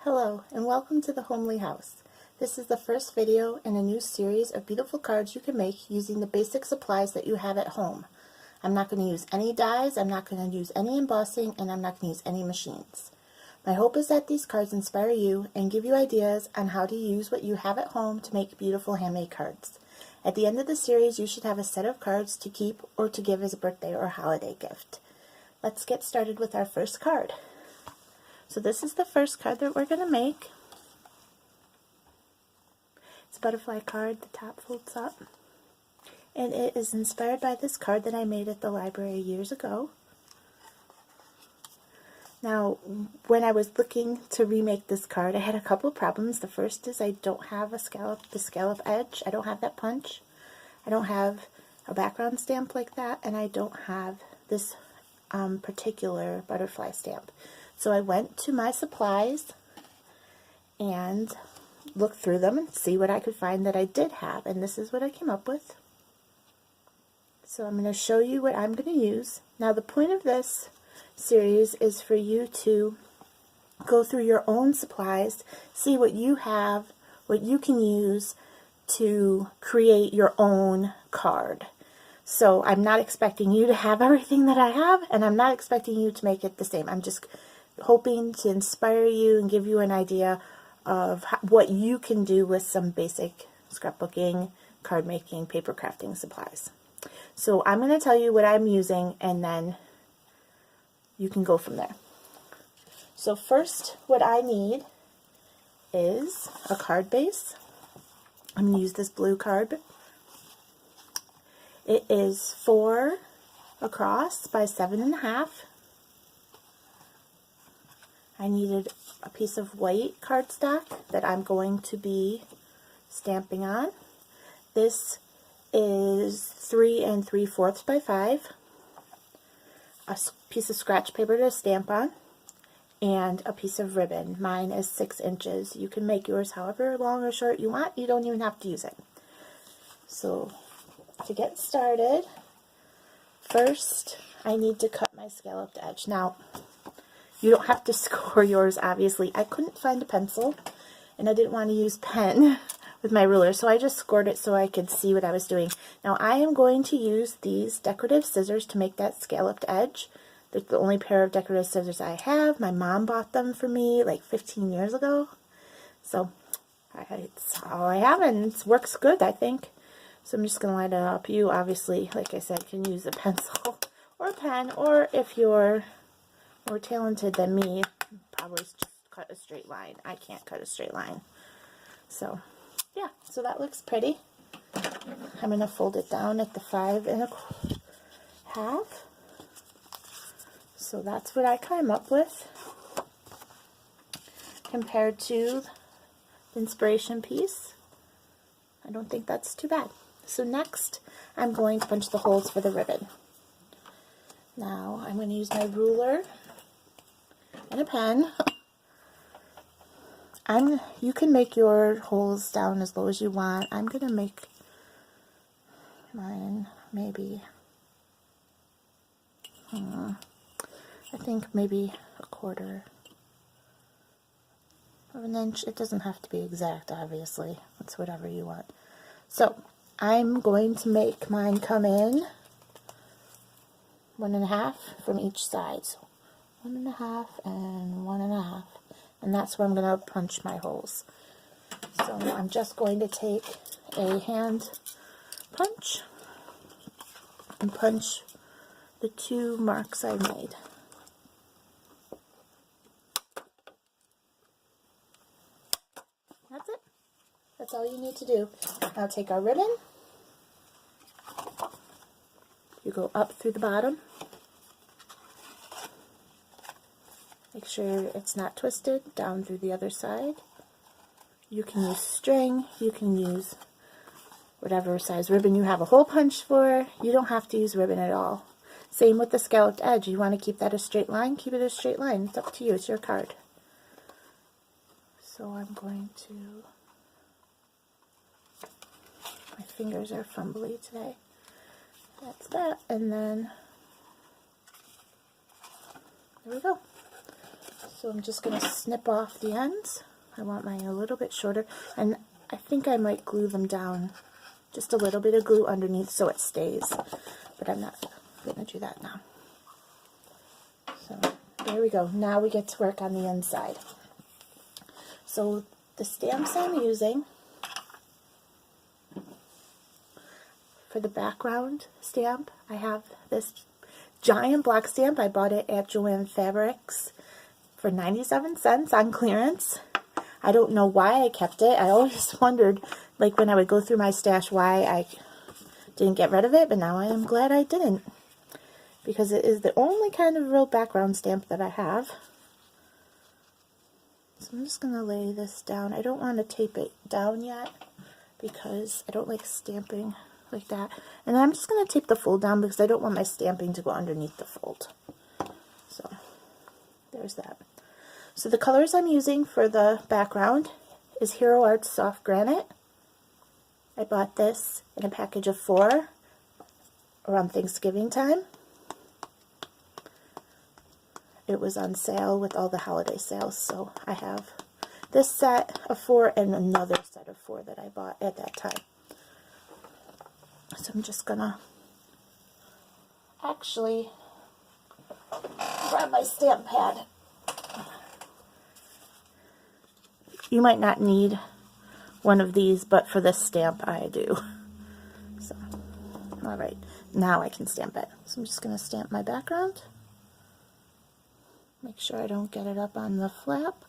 Hello and welcome to the Homely House. This is the first video in a new series of beautiful cards you can make using the basic supplies that you have at home. I'm not going to use any dies, I'm not going to use any embossing, and I'm not going to use any machines. My hope is that these cards inspire you and give you ideas on how to use what you have at home to make beautiful handmade cards. At the end of the series, you should have a set of cards to keep or to give as a birthday or holiday gift. Let's get started with our first card. So this is the first card that we're going to make. It's a butterfly card, the top folds up. And it is inspired by this card that I made at the library years ago. Now, when I was looking to remake this card, I had a couple of problems. The first is I don't have the scallop edge. I don't have that punch. I don't have a background stamp like that, and I don't have this particular butterfly stamp. So I went to my supplies and looked through them and see what I could find that I did have, and this is what I came up with. So I'm going to show you what I'm going to use. Now the point of this series is for you to go through your own supplies, see what you have, what you can use to create your own card. So I'm not expecting you to have everything that I have, and I'm not expecting you to make it the same. I'm just hoping to inspire you and give you an idea of what you can do with some basic scrapbooking, card making, paper crafting supplies. So I'm going to tell you what I'm using, and then you can go from there. So first, what I need is a card base. I'm going to use this blue card. It is 4 across by 7.5. I needed a piece of white cardstock that I'm going to be stamping on. This is 3 3/4 by 5. A piece of scratch paper to stamp on, and a piece of ribbon. Mine is 6 inches. You can make yours however long or short you want. You don't even have to use it. So to get started, first I need to cut my scalloped edge. Now, you don't have to score yours, obviously. I couldn't find a pencil, and I didn't want to use pen with my ruler, so I just scored it so I could see what I was doing. Now, I am going to use these decorative scissors to make that scalloped edge. They're the only pair of decorative scissors I have. My mom bought them for me like 15 years ago. So, it's all I have, and it works good, I think. So I'm just going to line it up. You, obviously, like I said, can use a pencil or a pen, or if you're more talented than me, probably just cut a straight line. I can't cut a straight line. So, yeah, so that looks pretty. I'm going to fold it down at the 5 1/2. So that's what I came up with compared to the inspiration piece. I don't think that's too bad. So next, I'm going to punch the holes for the ribbon. Now, I'm going to use my ruler and a pen. You can make your holes down as low as you want. I'm going to make mine maybe, I think maybe 1/4 of an inch. It doesn't have to be exact, obviously. It's whatever you want. So, I'm going to make mine come in 1.5 from each side. So 1.5 and 1.5. And that's where I'm going to punch my holes. So I'm just going to take a hand punch and punch the 2 marks I made. That's it. That's all you need to do. Now take our ribbon. You go up through the bottom. Make sure it's not twisted. Down through the other side. You can use string. You can use whatever size ribbon you have a hole punch for. You don't have to use ribbon at all. Same with the scalloped edge. You want to keep that a straight line? Keep it a straight line. It's up to you. It's your card. So I'm going to... My fingers are fumbly today. That's that. And then... there we go. So I'm just going to snip off the ends. I want mine a little bit shorter, and I think I might glue them down. Just a little bit of glue underneath so it stays, but I'm not going to do that now. So there we go. Now we get to work on the inside. So the stamps I'm using for the background stamp, I have this giant block stamp. I bought it at Joann Fabrics for 97 cents on clearance. I don't know why I kept it. I always wondered, like when I would go through my stash, why I didn't get rid of it, but now I am glad I didn't, because it is the only kind of real background stamp that I have. So I'm just going to lay this down. I don't want to tape it down yet because I don't like stamping like that. And I'm just going to tape the fold down because I don't want my stamping to go underneath the fold. So there's that. So the colors I'm using for the background is Hero Arts Soft Granite. I bought this in a package of 4 around Thanksgiving time. It was on sale with all the holiday sales, so I have this set of 4 and another set of 4 that I bought at that time. So I'm just gonna actually grab my stamp pad. You might not need one of these, but for this stamp I do. So, alright, now I can stamp it. So I'm just going to stamp my background. Make sure I don't get it up on the flap.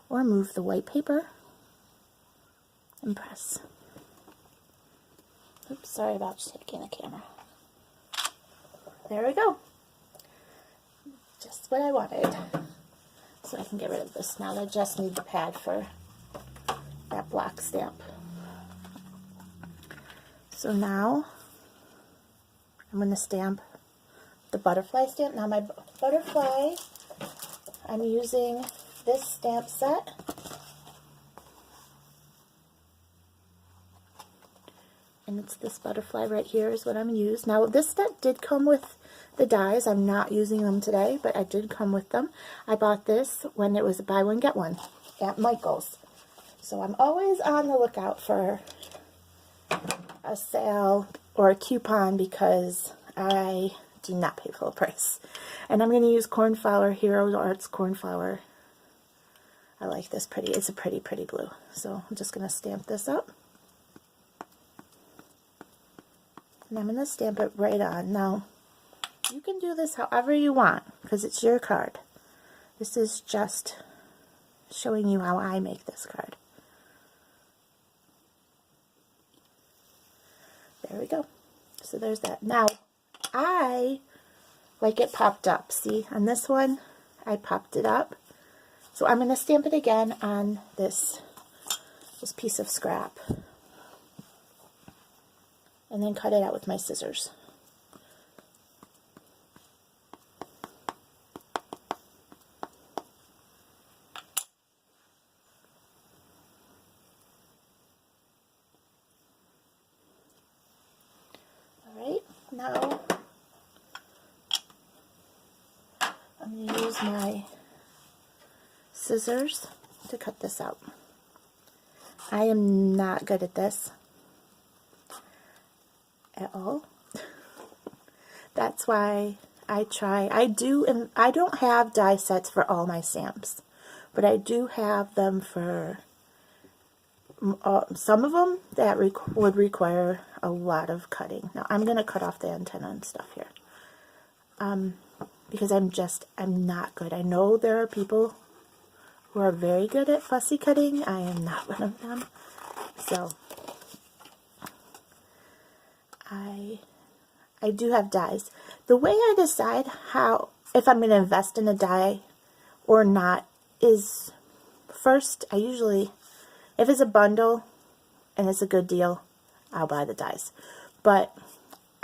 Or move the white paper and press. Oops, sorry about shaking the camera. There we go. Just what I wanted. So I can get rid of this now. I just need the pad for that block stamp. So now I'm going to stamp the butterfly stamp. Now my butterfly, I'm using this stamp set. And it's this butterfly right here is what I'm going to use. Now this set did come with the dies. I'm not using them today, but I did come with them. I bought this when it was a buy one get one at Michael's. So I'm always on the lookout for a sale or a coupon because I do not pay full price. And I'm going to use Cornflower, Hero Arts Cornflower. I like this pretty. It's a pretty blue. So I'm just going to stamp this up. And I'm going to stamp it right on. Now, you can do this however you want because it's your card. This is just showing you how I make this card. There we go. So there's that. Now, I like it popped up. See, on this one, I popped it up. So I'm going to stamp it again on this piece of scrap. And then cut it out with my scissors. Alright, now I'm going to use my scissors to cut this out. I am not good at this at all. That's why I try. I don't have die sets for all my stamps, but I do have them for some of them that would require a lot of cutting. Now I'm going to cut off the antenna and stuff here because I'm not good. I know there are people who are very good at fussy cutting. I am not one of them. So I do have dies. The way I decide if I'm going to invest in a die or not is first, I usually, if it's a bundle and it's a good deal, I'll buy the dies. But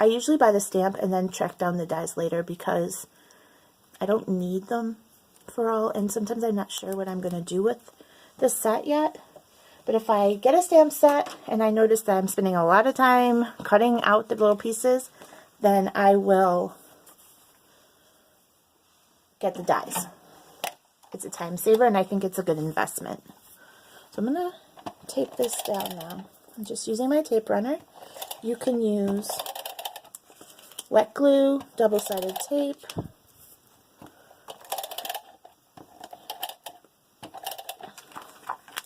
I usually buy the stamp and then track down the dies later because I don't need them for all, and sometimes I'm not sure what I'm going to do with this set yet. But if I get a stamp set and I notice that I'm spending a lot of time cutting out the little pieces, then I will get the dies. It's a time saver, and I think it's a good investment. So I'm going to tape this down now. I'm just using my tape runner. You can use wet glue, double-sided tape,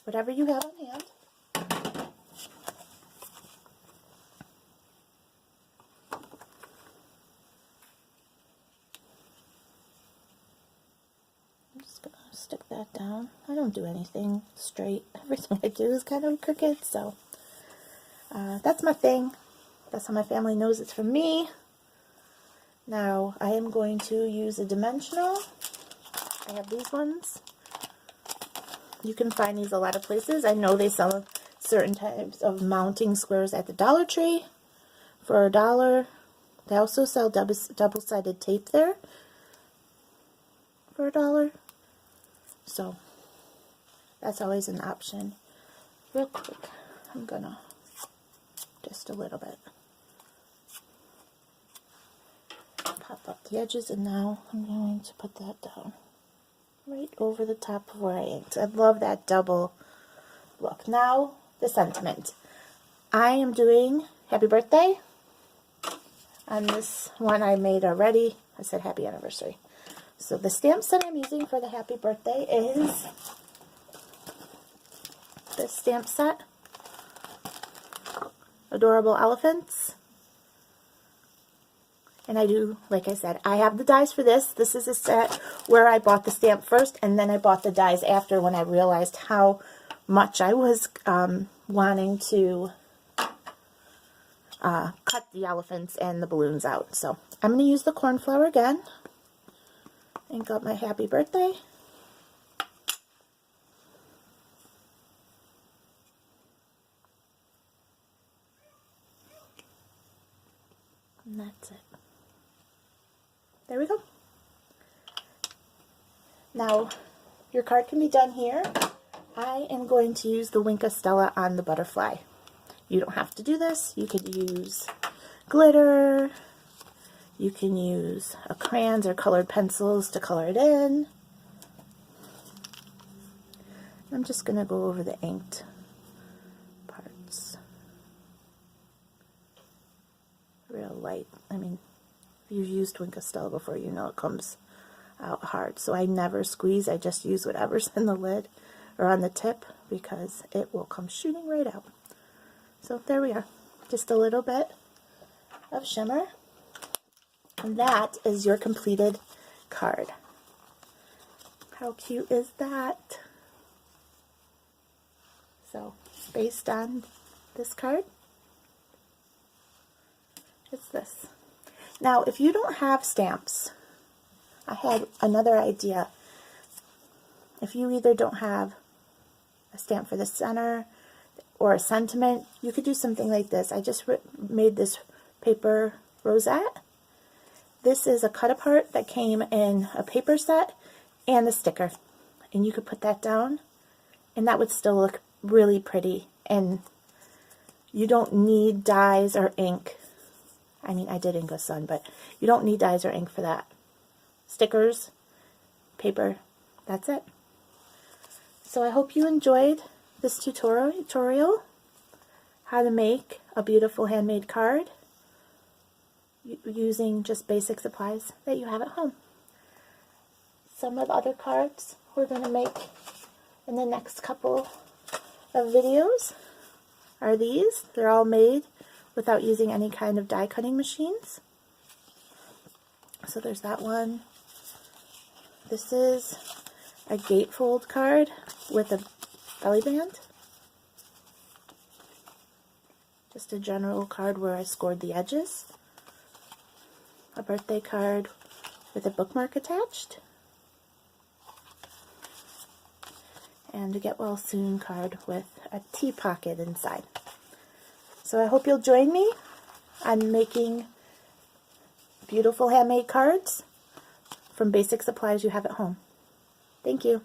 whatever you have on hand. I'm just going to stick that down. I don't do anything straight. Everything I do is kind of crooked, so that's my thing. That's how my family knows it's from me. Now, I am going to use a dimensional. I have these ones. You can find these a lot of places. I know they sell certain types of mounting squares at the Dollar Tree for $1. They also sell double-sided tape there for $1. So, that's always an option. Real quick, I'm gonna just a little bit pop up the edges, and now I'm going to put that down right over the top of where I inked. I love that double look. Now, the sentiment. I am doing happy birthday on this one I made already. I said happy anniversary. So the stamps that I'm using for the happy birthday is this stamp set, Adorable Elephants. And I do, like I said, I have the dies for this. This is a set where I bought the stamp first, and then I bought the dies after when I realized how much I was wanting to cut the elephants and the balloons out. So I'm going to use the Cornflower again. Ink up my happy birthday. And that's it. There we go. Now, your card can be done here. I am going to use the Wink Stella on the butterfly. You don't have to do this. You could use glitter. You can use crayons or colored pencils to color it in. I'm just going to go over the inked parts. Real light. I mean, if you've used Wink Stella before, you know it comes out hard. So I never squeeze. I just use whatever's in the lid or on the tip because it will come shooting right out. So there we are. Just a little bit of shimmer. And that is your completed card. How cute is that? So, based on this card, it's this. Now, if you don't have stamps, I had another idea. If you either don't have a stamp for the center or a sentiment, you could do something like this. I just made this paper rosette. This is a cut apart that came in a paper set and a sticker. And you could put that down and that would still look really pretty. And you don't need dies or ink. I mean, I did ink a sun, but you don't need dies or ink for that. Stickers, paper, that's it. So I hope you enjoyed this tutorial, how to make a beautiful handmade card using just basic supplies that you have at home. Some of the other cards we're going to make in the next couple of videos are these. They're all made without using any kind of die cutting machines. So there's that one. This is a gatefold card with a belly band. Just a general card where I scored the edges. A birthday card with a bookmark attached. And a get well soon card with a tea pocket inside. So I hope you'll join me on making beautiful handmade cards from basic supplies you have at home. Thank you.